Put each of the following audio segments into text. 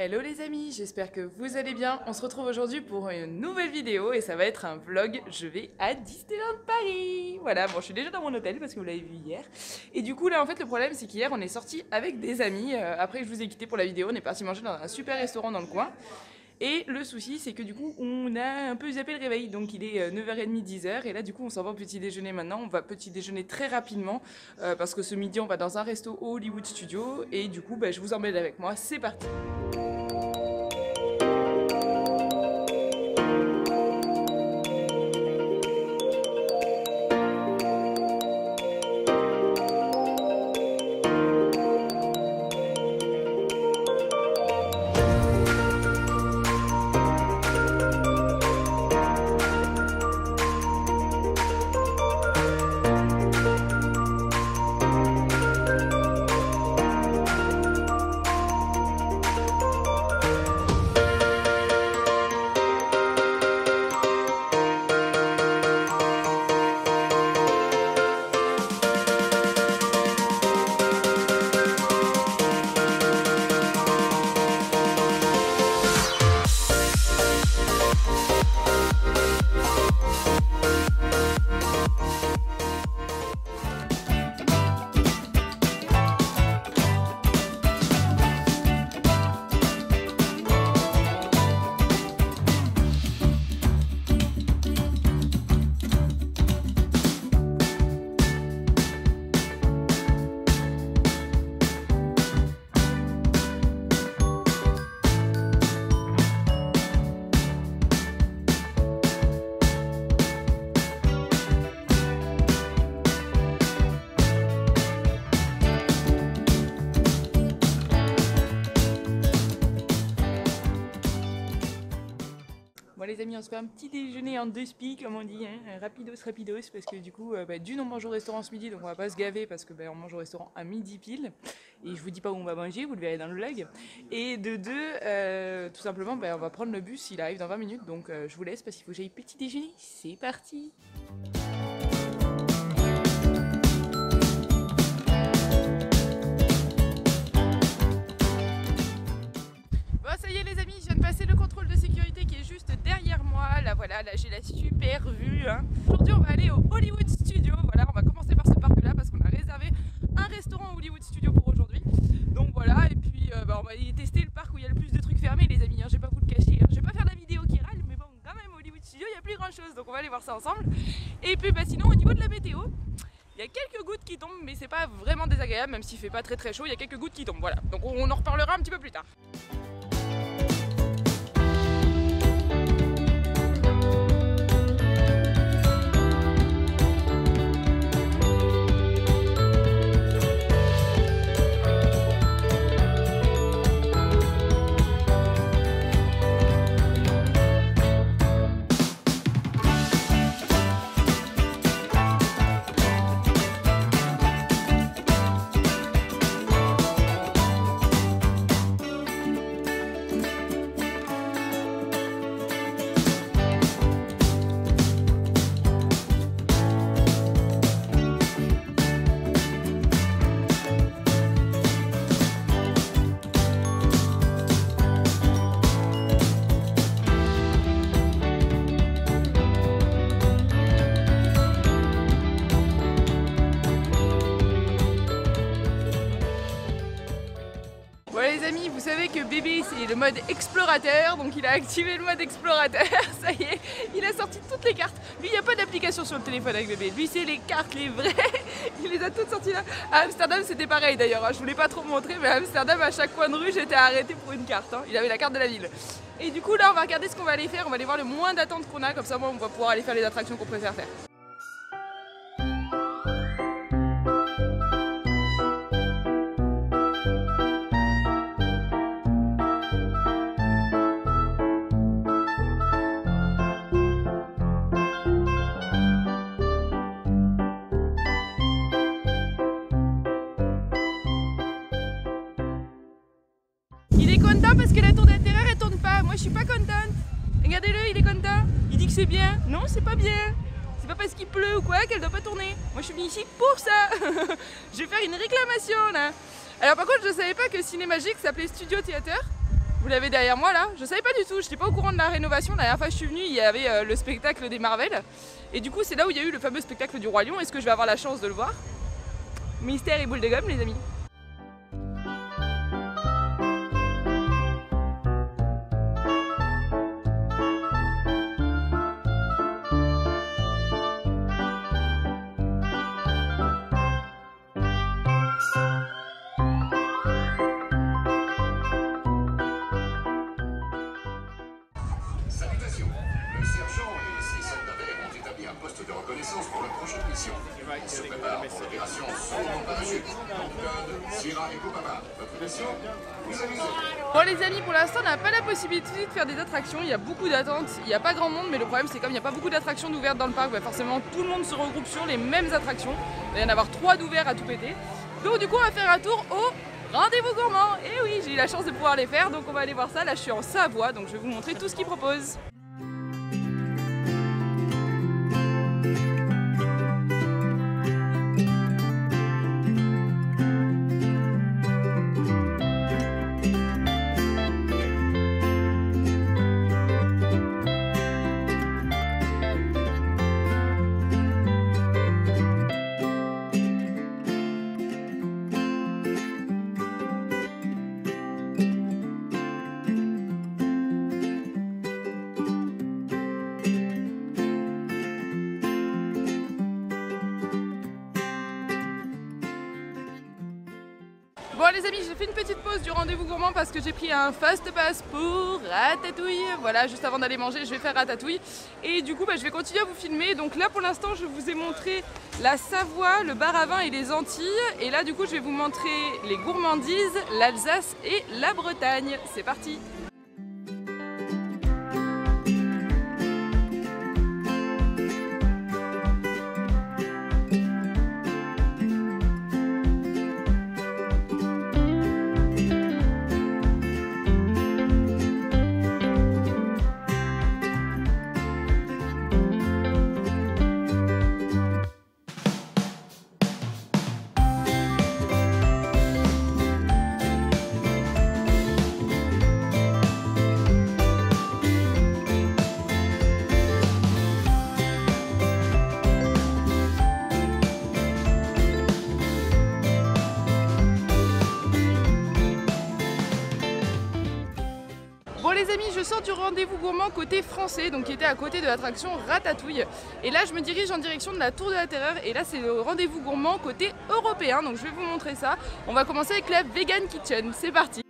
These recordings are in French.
Hello les amis, j'espère que vous allez bien. On se retrouve aujourd'hui pour une nouvelle vidéo et ça va être un vlog. Je vais à Disneyland Paris. Voilà, bon je suis déjà dans mon hôtel parce que vous l'avez vu hier. Et du coup là en fait le problème c'est qu'hier on est sorti avec des amis. Après que je vous ai quitté pour la vidéo, on est parti manger dans un super restaurant dans le coin. Et le souci c'est que du coup on a un peu zappé le réveil, donc il est 9h30, 10h et là du coup on s'en va au petit déjeuner maintenant. On va petit déjeuner très rapidement parce que ce midi on va dans un resto au Hollywood Studio et du coup je vous emmène avec moi, c'est parti. Bon les amis, on se fait un petit déjeuner en deux spies comme on dit, hein, rapidos parce que du coup d'une on mange au restaurant ce midi donc on va pas se gaver parce que on mange au restaurant à midi pile et je vous dis pas où on va manger, vous le verrez dans le vlog, et de deux tout simplement on va prendre le bus, il arrive dans 20 minutes donc je vous laisse parce qu'il faut que j'aille petit déjeuner, c'est parti. Ça y est les amis, je viens de passer le contrôle de sécurité qui est juste derrière moi. Là voilà, là j'ai la super vue. Aujourd'hui on va aller au Hollywood Studio. Voilà, on va commencer par ce parc là parce qu'on a réservé un restaurant Hollywood Studio pour aujourd'hui. Donc voilà, et puis on va aller tester le parc où il y a le plus de trucs fermés les amis. Je vais pas vous le cacher, je vais pas faire la vidéo qui râle, mais bon quand même Hollywood Studio il n'y a plus grand chose. Donc on va aller voir ça ensemble. Et puis sinon au niveau de la météo, il y a quelques gouttes qui tombent mais c'est pas vraiment désagréable même s'il fait pas très chaud, il y a quelques gouttes qui tombent. Voilà, donc on en reparlera un petit peu plus tard. Les amis, vous savez que bébé c'est le mode explorateur, donc il a activé le mode explorateur, ça y est, il a sorti toutes les cartes. Lui il n'y a pas d'application sur le téléphone avec bébé, lui c'est les cartes, les vraies, il les a toutes sorties là. À Amsterdam c'était pareil d'ailleurs, je voulais pas trop montrer, mais à Amsterdam à chaque coin de rue j'étais arrêtée pour une carte, il avait la carte de la ville. Et du coup là on va regarder ce qu'on va aller faire, on va aller voir le moins d'attente qu'on a, comme ça on va pouvoir aller faire les attractions qu'on préfère faire. Il est content parce que la tour d'intérieur elle tourne pas, moi je suis pas contente. Regardez-le, il est content. Il dit que c'est bien. Non, c'est pas bien. C'est pas parce qu'il pleut ou quoi qu'elle doit pas tourner. Moi je suis venue ici pour ça. Je vais faire une réclamation là. Alors par contre je savais pas que Cinémagique s'appelait Studio Theater. Vous l'avez derrière moi là. Je savais pas du tout, je n'étais pas au courant de la rénovation. La dernière fois que je suis venue, il y avait le spectacle des Marvel. Et du coup, c'est là où il y a eu le fameux spectacle du Roi Lion. Est-ce que je vais avoir la chance de le voir? Mystère et boule de gomme, les amis. Salutations. Le sergent et ses soldats verts ont établi un poste de reconnaissance pour leur prochaine mission. Ils se préparent pour l'opération Saut en parachute. Code Sierra et Papa. Votre mission, vous amusez. Bon les amis, pour l'instant on n'a pas la possibilité de faire des attractions, il y a beaucoup d'attentes, il n'y a pas grand monde, mais le problème c'est comme il n'y a pas beaucoup d'attractions d'ouvertes dans le parc, bah forcément tout le monde se regroupe sur les mêmes attractions. Il va y en avoir 3 d'ouverts à tout péter. Donc du coup on va faire un tour au rendez-vous gourmand. Et oui, j'ai eu la chance de pouvoir les faire, donc on va aller voir ça. Là je suis en Savoie, donc je vais vous montrer tout ce qu'ils proposent. Bon les amis, j'ai fait une petite pause du rendez-vous gourmand parce que j'ai pris un fast pass pour Ratatouille. Voilà, juste avant d'aller manger, je vais faire Ratatouille. Et du coup, je vais continuer à vous filmer. Donc là, pour l'instant, je vous ai montré la Savoie, le bar à vin et les Antilles. Et là, du coup, je vais vous montrer les gourmandises, l'Alsace et la Bretagne. C'est parti! Bon les amis, je sors du rendez-vous gourmand côté français, donc qui était à côté de l'attraction Ratatouille. Et là je me dirige en direction de la Tour de la Terreur et là c'est le rendez-vous gourmand côté européen, donc je vais vous montrer ça. On va commencer avec la Vegan Kitchen, c'est parti!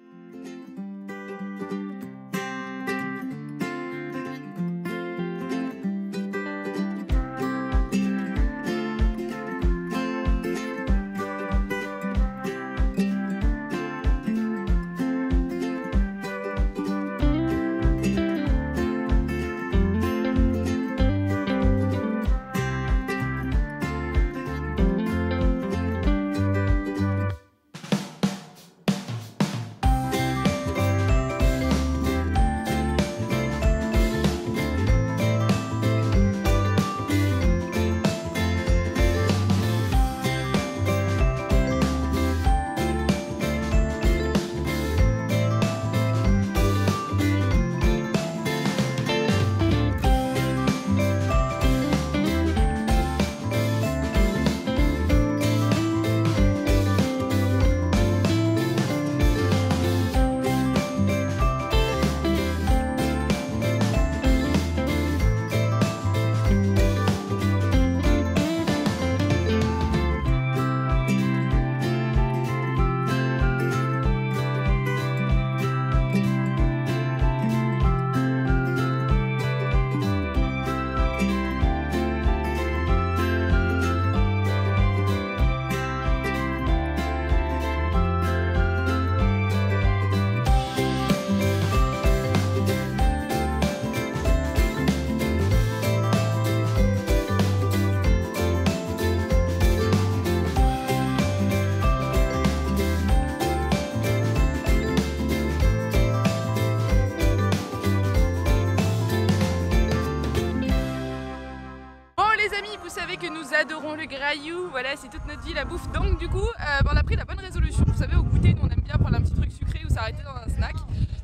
Que nous adorons le graillou, voilà, c'est toute notre vie la bouffe. Donc du coup on a pris la bonne résolution, vous savez, au goûter nous on aime bien prendre un petit truc sucré ou s'arrêter dans un snack.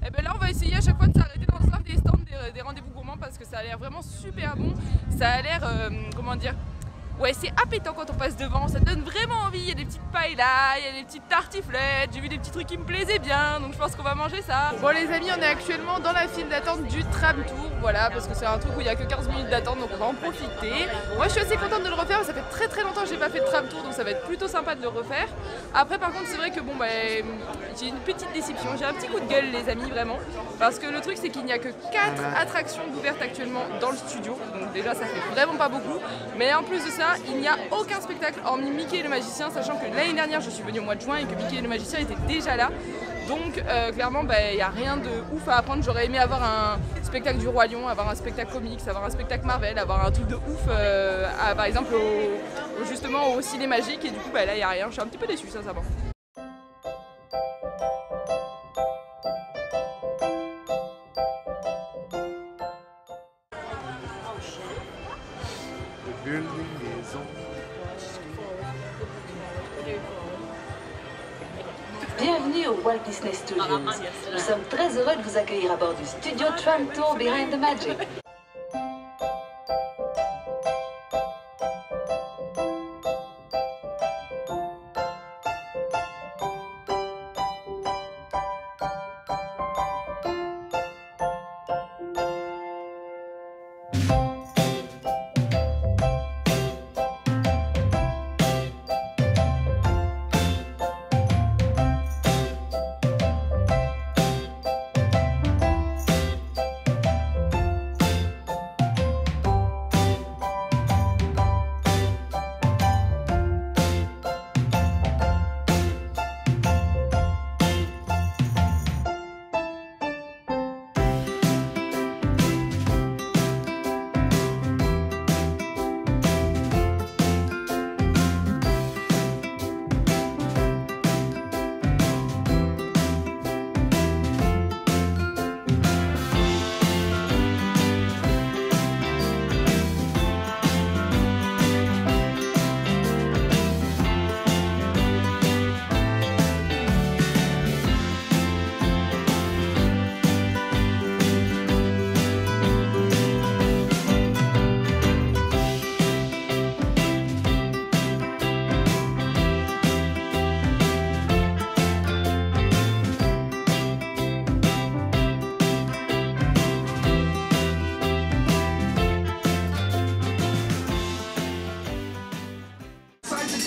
Et ben là on va essayer à chaque fois de s'arrêter dans un des stands des rendez-vous gourmands parce que ça a l'air vraiment super bon. Ça a l'air, comment dire, ouais, c'est appétant quand on passe devant, ça donne vraiment envie. Il y a des petites paellas, il y a des petites tartiflettes, j'ai vu des petits trucs qui me plaisaient bien, donc je pense qu'on va manger ça. Bon les amis, on est actuellement dans la file d'attente du tram tour, voilà, parce que c'est un truc où il n'y a que 15 minutes d'attente, donc on va en profiter. Moi je suis assez contente de le refaire, ça fait très longtemps que j'ai pas fait de tram tour, donc ça va être plutôt sympa de le refaire. Après par contre c'est vrai que bon bah j'ai une petite déception, j'ai un petit coup de gueule les amis vraiment, parce que le truc c'est qu'il n'y a que 4 attractions d'ouvertes actuellement dans le studio, donc déjà ça fait vraiment pas beaucoup, mais en plus de ça il n'y a aucun spectacle hormis Mickey et le magicien, sachant que l'année dernière je suis venue au mois de juin et que Mickey et le magicien étaient déjà là. Donc clairement il n'y a rien de ouf à apprendre. J'aurais aimé avoir un spectacle du Roi Lion, avoir un spectacle comics, avoir un spectacle Marvel, avoir un truc de ouf par exemple justement au Ciné Magique, et du coup là il n'y a rien, je suis un petit peu déçue sincèrement. Bienvenue au Walt Disney Studios. Nous sommes très heureux de vous accueillir à bord du studio Tram Tour Behind the Magic.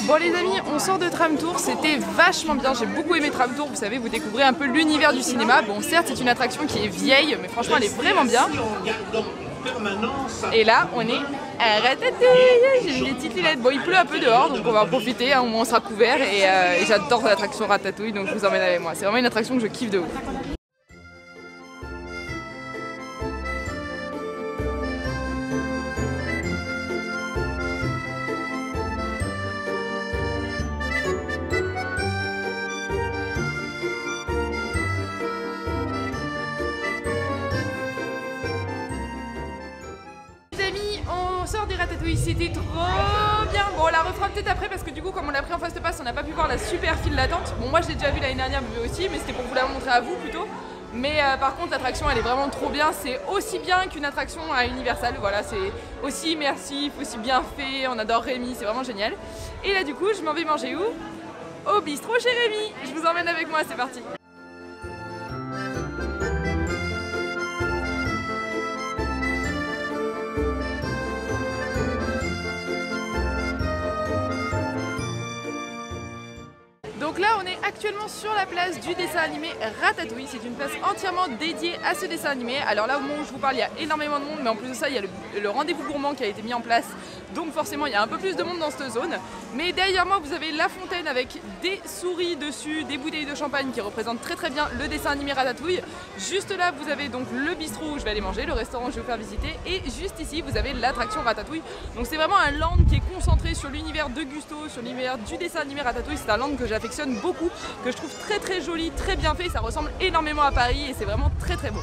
Bon les amis, on sort de Tram Tour, c'était vachement bien, j'ai beaucoup aimé Tram Tour, vous savez, vous découvrez un peu l'univers du cinéma. Bon certes c'est une attraction qui est vieille, mais franchement elle est vraiment bien. Et là on est à Ratatouille, j'ai mis des petites lunettes. Bon il pleut un peu dehors, donc on va en profiter, hein, au moins on sera couvert, et j'adore l'attraction Ratatouille, donc je vous emmène avec moi. C'est vraiment une attraction que je kiffe de ouf. Sort des Ratatouille, c'était trop bien. Bon on la refera peut-être après parce que du coup comme on l'a pris en fast pass on n'a pas pu voir la super file d'attente. Bon moi je l'ai déjà vu l'année dernière mais aussi, mais c'était pour vous la montrer à vous plutôt. Mais par contre l'attraction elle est vraiment trop bien, c'est aussi bien qu'une attraction à Universal, voilà, c'est aussi immersif, aussi bien fait, on adore Rémi, c'est vraiment génial. Et là du coup je m'en vais manger où? Au bistrot chez Rémi, je vous emmène avec moi, c'est parti. Donc là on est actuellement sur la place du dessin animé Ratatouille, c'est une place entièrement dédiée à ce dessin animé. Alors là au moment où je vous parle il y a énormément de monde, mais en plus de ça il y a le rendez-vous gourmand qui a été mis en place, donc forcément il y a un peu plus de monde dans cette zone. Mais derrière moi vous avez la fontaine avec des souris dessus, des bouteilles de champagne qui représentent très bien le dessin animé Ratatouille. Juste là vous avez donc le bistrot où je vais aller manger, le restaurant où je vais vous faire visiter, et juste ici vous avez l'attraction Ratatouille. Donc c'est vraiment un land qui est concentré sur l'univers de Gusto, sur l'univers du dessin animé Ratatouille. C'est un land que j'affectionne beaucoup, que je trouve très joli, très bien fait, ça ressemble énormément à Paris et c'est vraiment très beau.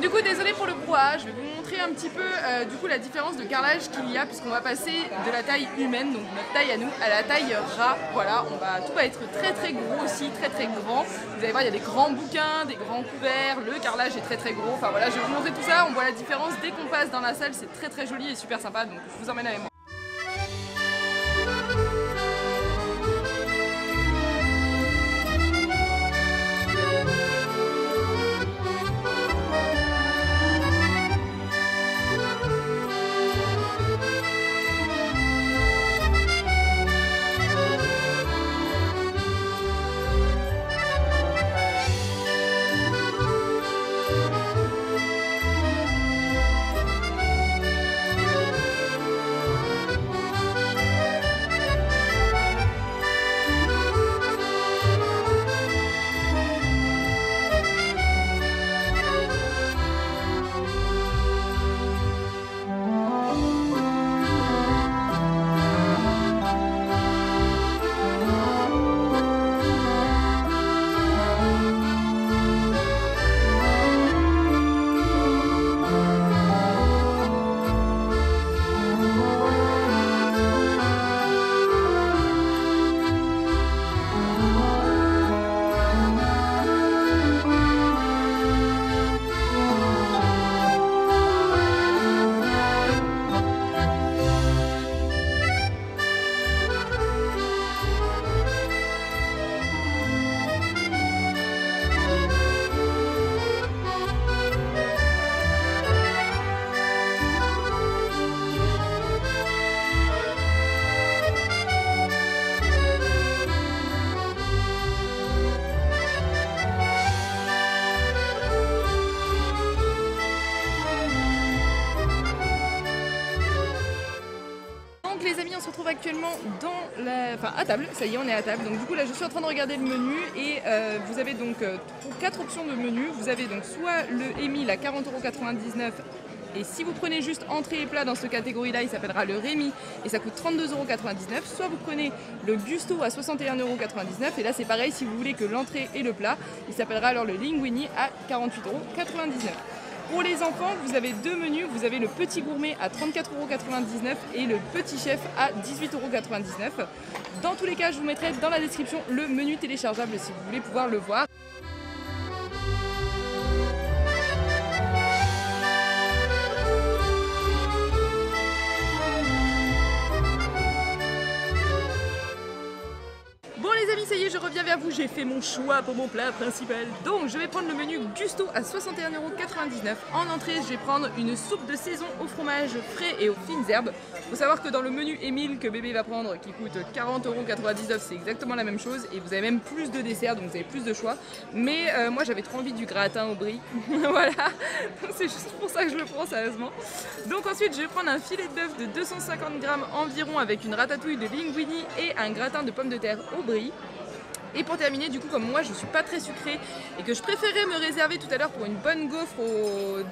du coup désolé pour le brouhaha, je vais vous montrer un petit peu du coup la différence de carrelage qu'il y a puisqu'on va passer de la taille humaine, donc notre taille à nous, à la taille rat. Voilà, tout va être très gros aussi, très grand. Vous allez voir, il y a des grands bouquins, des grands couverts, le carrelage est très gros. Enfin voilà, je vais vous montrer tout ça, on voit la différence dès qu'on passe dans la salle, c'est très joli et super sympa, donc je vous emmène avec moi. Les amis, on se retrouve actuellement à table, ça y est, on est à table. Donc du coup là je suis en train de regarder le menu et vous avez donc 4 options de menu. Vous avez donc soit le Emile à 40,99 € et si vous prenez juste entrée et plat dans cette catégorie là, il s'appellera le Rémi et ça coûte 32,99 €. Soit vous prenez le Gusto à 61,99 € et là c'est pareil, si vous voulez que l'entrée et le plat, il s'appellera alors le Linguini à 48,99 €. Pour les enfants, vous avez deux menus, vous avez le petit gourmet à 34,99 € et le petit chef à 18,99 €. Dans tous les cas, je vous mettrai dans la description le menu téléchargeable si vous voulez pouvoir le voir. Ça y est, je reviens vers vous, j'ai fait mon choix pour mon plat principal. Donc je vais prendre le menu Gusto à 61,99 €. En entrée, je vais prendre une soupe de saison au fromage frais et aux fines herbes. Il faut savoir que dans le menu Emile que bébé va prendre, qui coûte 40,99 €, c'est exactement la même chose. Et vous avez même plus de desserts, donc vous avez plus de choix. Mais moi j'avais trop envie du gratin au brie. Voilà, c'est juste pour ça que je le prends sérieusement. Donc ensuite, je vais prendre un filet de bœuf de 250 g environ avec une ratatouille de linguini et un gratin de pommes de terre au brie. Et pour terminer, du coup, comme moi je suis pas très sucrée et que je préférais me réserver tout à l'heure pour une bonne gaufre au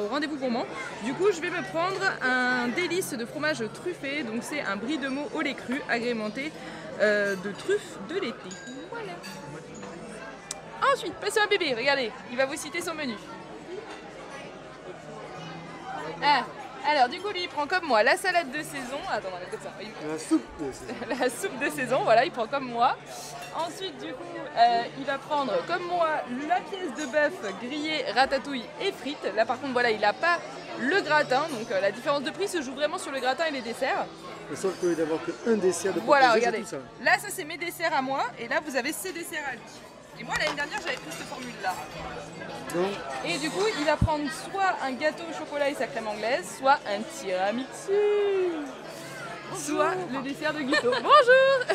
rendez-vous gourmand, du coup je vais me prendre un délice de fromage truffé. Donc c'est un brie de Meaux au lait cru agrémenté de truffes de l'été. Voilà. Ensuite, passons à bébé, regardez, il va vous citer son menu. Ah. Alors du coup lui il prend comme moi la salade de saison, attends, ça. La soupe de saison. La soupe de saison, voilà, il prend comme moi. Ensuite du coup il va prendre comme moi la pièce de bœuf grillée, ratatouille et frites. Là par contre voilà, il n'a pas le gratin, donc la différence de prix se joue vraiment sur le gratin et les desserts. Sauf que d'avoir qu'un dessert de voilà, regardez, tout ça. Là ça c'est mes desserts à moi et là vous avez ses desserts à lui. Et moi l'année dernière j'avais pris cette formule là. Donc, et du coup il va prendre soit un gâteau au chocolat et sa crème anglaise, soit un tiramisu, soit le dessert de Gusto. Bonjour.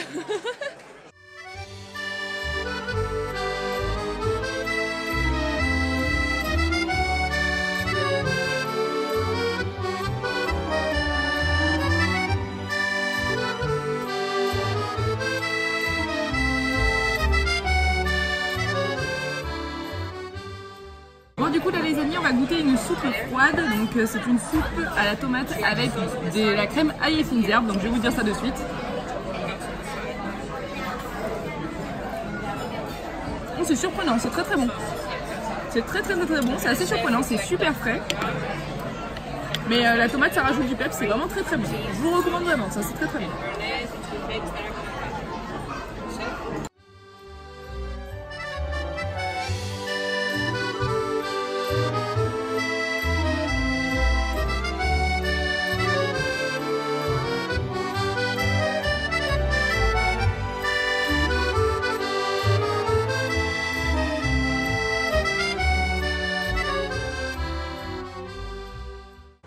Bon du coup là les amis, on va goûter une soupe froide. Donc c'est une soupe à la tomate avec de la crème ail et fines herbes. Donc je vais vous dire ça de suite. Oh, c'est surprenant, c'est très bon. C'est très très bon, c'est assez surprenant, c'est super frais. Mais la tomate ça rajoute du peps, c'est vraiment très très bon. Je vous recommande vraiment, ça c'est très très bon.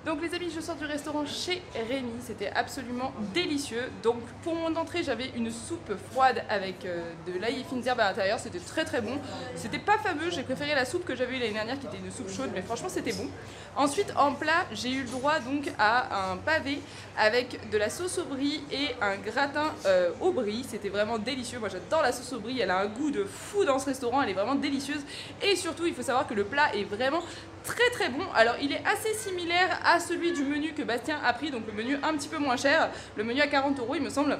Donc les amis, je sors du restaurant chez Rémi, c'était absolument délicieux. Donc pour mon entrée, j'avais une soupe froide avec de l'ail et fines herbes à l'intérieur, c'était très très bon. C'était pas fameux, j'ai préféré la soupe que j'avais eue l'année dernière qui était une soupe chaude, mais franchement c'était bon. Ensuite en plat, j'ai eu le droit donc à un pavé avec de la sauce au brie et un gratin au brie. C'était vraiment délicieux, moi j'adore la sauce au brie, elle a un goût de fou dans ce restaurant, elle est vraiment délicieuse. Et surtout il faut savoir que le plat est vraiment très très bon. Alors il est assez similaire à celui du menu que Bastien a pris, donc le menu un petit peu moins cher, le menu à 40 € il me semble.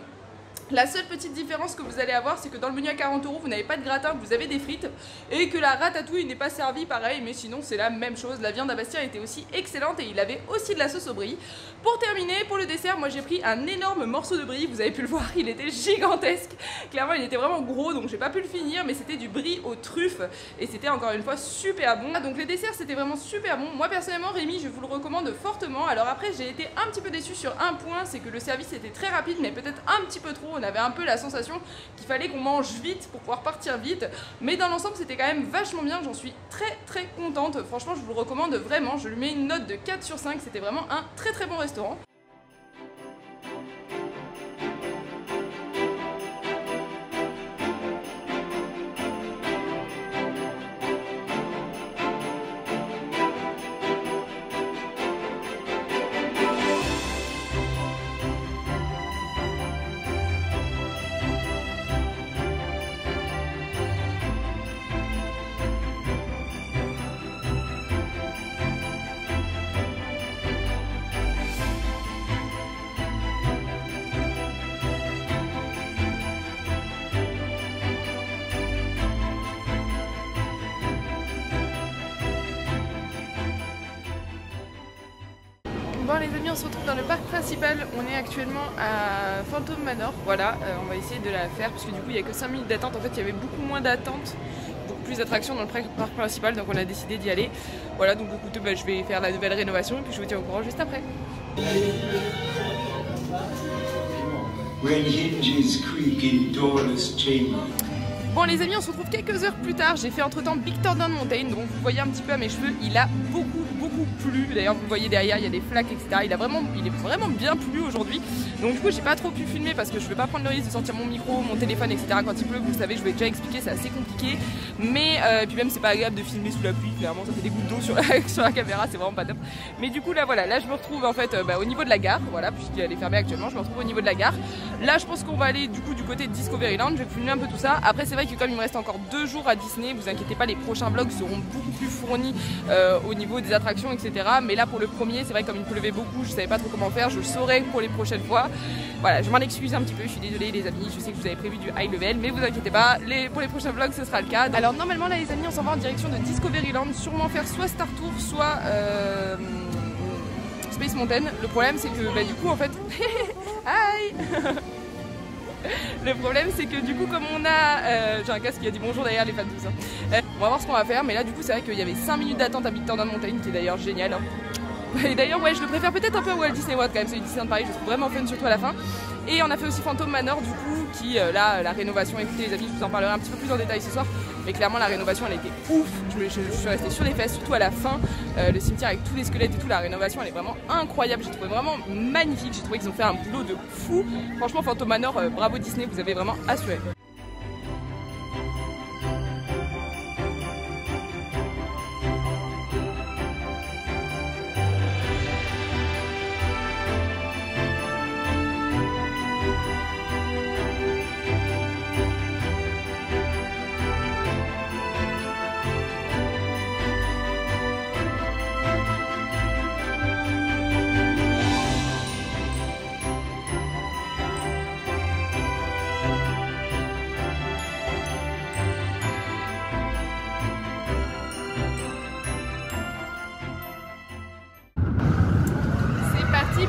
La seule petite différence que vous allez avoir, c'est que dans le menu à 40 € vous n'avez pas de gratin, vous avez des frites, et que la ratatouille n'est pas servie pareil, mais sinon c'est la même chose. La viande à Bastien était aussi excellente et il avait aussi de la sauce au brie. Pour terminer, pour le dessert, moi j'ai pris un énorme morceau de brie, vous avez pu le voir, il était gigantesque. Clairement il était vraiment gros, donc j'ai pas pu le finir, mais c'était du brie aux truffes et c'était encore une fois super bon. Donc les desserts c'était vraiment super bon. Moi personnellement Rémi, je vous le recommande fortement. Alors après j'ai été un petit peu déçue sur un point, c'est que le service était très rapide, mais peut-être un petit peu trop. On avait un peu la sensation qu'il fallait qu'on mange vite pour pouvoir partir vite, mais dans l'ensemble c'était quand même vachement bien, j'en suis très très contente. Franchement je vous le recommande vraiment, je lui mets une note de 4 sur 5, c'était vraiment un très très bon restaurant. Bon les amis, on se retrouve dans le parc principal, on est actuellement à Phantom Manor, voilà, on va essayer de la faire parce que du coup il n'y a que 5 minutes d'attente, en fait il y avait beaucoup moins d'attente, beaucoup plus d'attractions dans le parc principal, donc on a décidé d'y aller. Voilà, donc écoutez, je vais faire la nouvelle rénovation et puis je vous tiens au courant juste après. Bon les amis, on se retrouve quelques heures plus tard, j'ai fait entre temps Big Thunder Mountain, donc vous voyez un petit peu à mes cheveux, il a beaucoup plu, d'ailleurs vous voyez derrière il y a des flaques etc, il est vraiment bien plu aujourd'hui, donc du coup j'ai pas trop pu filmer parce que je vais pas prendre le risque de sortir mon micro, mon téléphone etc quand il pleut, vous le savez, je vais déjà expliquer, c'est assez compliqué, mais puis même c'est pas agréable de filmer sous la pluie, clairement ça fait des gouttes d'eau sur la caméra, c'est vraiment pas top, mais du coup là voilà, là je me retrouve en fait au niveau de la gare, voilà, puisqu'elle est fermée actuellement, je me retrouve au niveau de la gare, là je pense qu'on va aller du coup du côté de Discoveryland, je vais filmer un peu tout ça, après c'est vrai que comme il me reste encore 2 jours à Disney, vous inquiétez pas, les prochains vlogs seront beaucoup plus fournis au niveau des attractions etc, mais là pour le premier c'est vrai que comme il pleuvait beaucoup, je savais pas trop comment faire, je le saurai pour les prochaines fois. Voilà, je m'en excuse un petit peu, je suis désolée les amis, je sais que vous avez prévu du high level, mais vous inquiétez pas, pour les prochains vlogs ce sera le cas. Alors normalement là les amis on s'en va en direction de Discoveryland, sûrement faire soit Star Tour, soit Space Mountain. Le problème c'est que du coup en fait hi le problème c'est que du coup comme on a j'ai un casque qui a dit bonjour derrière les fans tous on va voir ce qu'on va faire, mais là du coup c'est vrai qu'il y avait 5 minutes d'attente à Big Thunder Mountain qui est d'ailleurs génial hein. Et d'ailleurs ouais je le préfère peut-être un peu à Walt Disney World quand même, celui de Disneyland Paris je le trouve vraiment fun, surtout à la fin. Et on a fait aussi Phantom Manor du coup qui là la rénovation, écoutez les amis je vous en parlerai un petit peu plus en détail ce soir, mais clairement la rénovation elle était ouf, je suis restée sur les fesses, surtout à la fin, le cimetière avec tous les squelettes et tout, la rénovation elle est vraiment incroyable, j'ai trouvé vraiment magnifique, j'ai trouvé qu'ils ont fait un boulot de fou, franchement Phantom Manor, bravo Disney, vous avez vraiment assuré.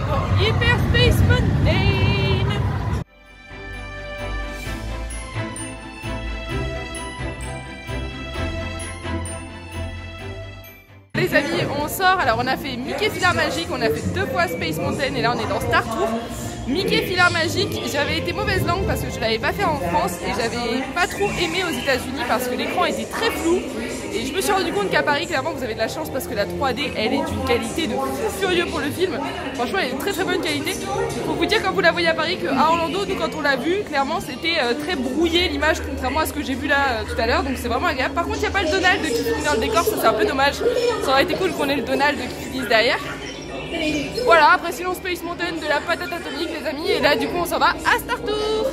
pour Hyperspace Mountain. Les amis, on sort, alors on a fait Mickey Filar Magique, on a fait 2 fois Space Mountain et là on est dans Star Tour. Mickey Filar Magique, j'avais été mauvaise langue parce que je l'avais pas fait en France et j'avais pas trop aimé aux États-Unis parce que l'écran était très flou. Et je me suis rendu compte qu'à Paris, clairement, vous avez de la chance parce que la 3D, elle est d'une qualité de fou furieux pour le film. Franchement, elle est de très très bonne qualité. Faut vous dire quand vous la voyez à Paris qu'à Orlando, nous quand on l'a vu, clairement, c'était très brouillé l'image contrairement à ce que j'ai vu là tout à l'heure. Donc c'est vraiment agréable. Par contre, il n'y a pas le Donald qui finit dans le décor, ça c'est un peu dommage. Ça aurait été cool qu'on ait le Donald qui finisse derrière. Voilà, après sinon Space Mountain de la patate atomique les amis. Et là du coup on s'en va à Star Tour.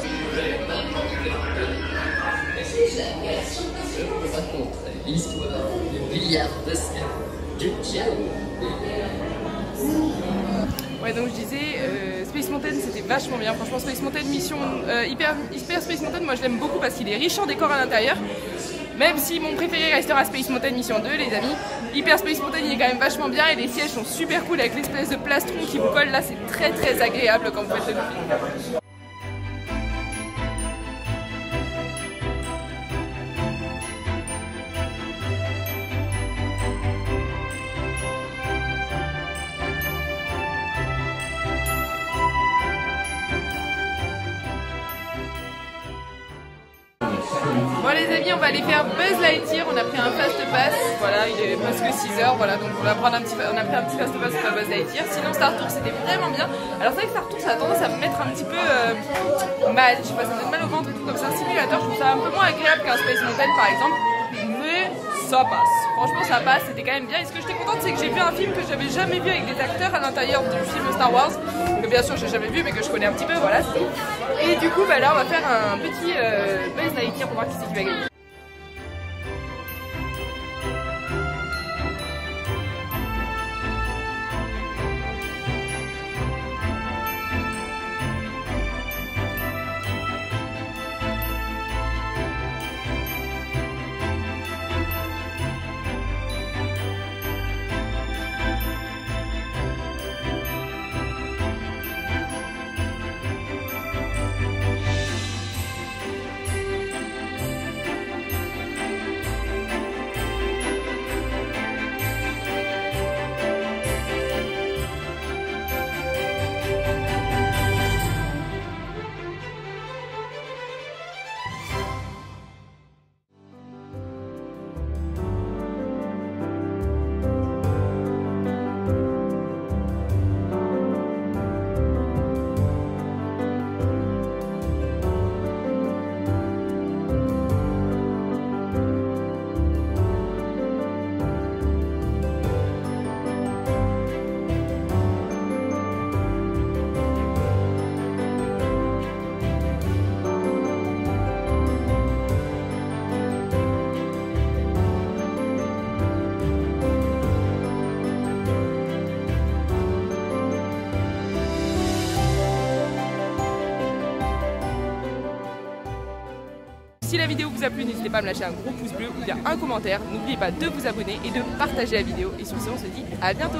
Ouais, donc je disais Space Mountain c'était vachement bien. Franchement Space Mountain mission Hyper Space Mountain, moi je l'aime beaucoup parce qu'il est riche en décor à l'intérieur. Même si mon préféré restera Space Mountain Mission 2 les amis. Hyper Space Mountain il est quand même vachement bien et les sièges sont super cool avec l'espèce de plastron qui vous colle là, c'est très très agréable quand vous faites le film. Bon les amis, on va aller faire Buzz Lightyear, on a pris un fast pass, voilà, il est presque 6h, voilà, donc on va prendre on a pris un petit fast pass pour Buzz Lightyear. Sinon Star Tour c'était vraiment bien. Alors c'est vrai que Star Tour ça a tendance à me mettre un petit peu mal, je sais pas, ça me donne mal au ventre et tout, comme c'est un simulateur, je trouve ça un peu moins agréable qu'un Space Mountain par exemple, mais ça passe. Franchement ça passe, c'était quand même bien. Et ce que j'étais contente c'est que j'ai vu un film que j'avais jamais vu avec des acteurs à l'intérieur du film Star Wars, que bien sûr j'ai jamais vu mais que je connais un petit peu, voilà. Et du coup bah là on va faire un petit Buzz Lightyear pour voir qui c'est qui va gagner. Si la vidéo vous a plu, n'hésitez pas à me lâcher un gros pouce bleu ou bien un commentaire. N'oubliez pas de vous abonner et de partager la vidéo. Et sur ce, on se dit à bientôt.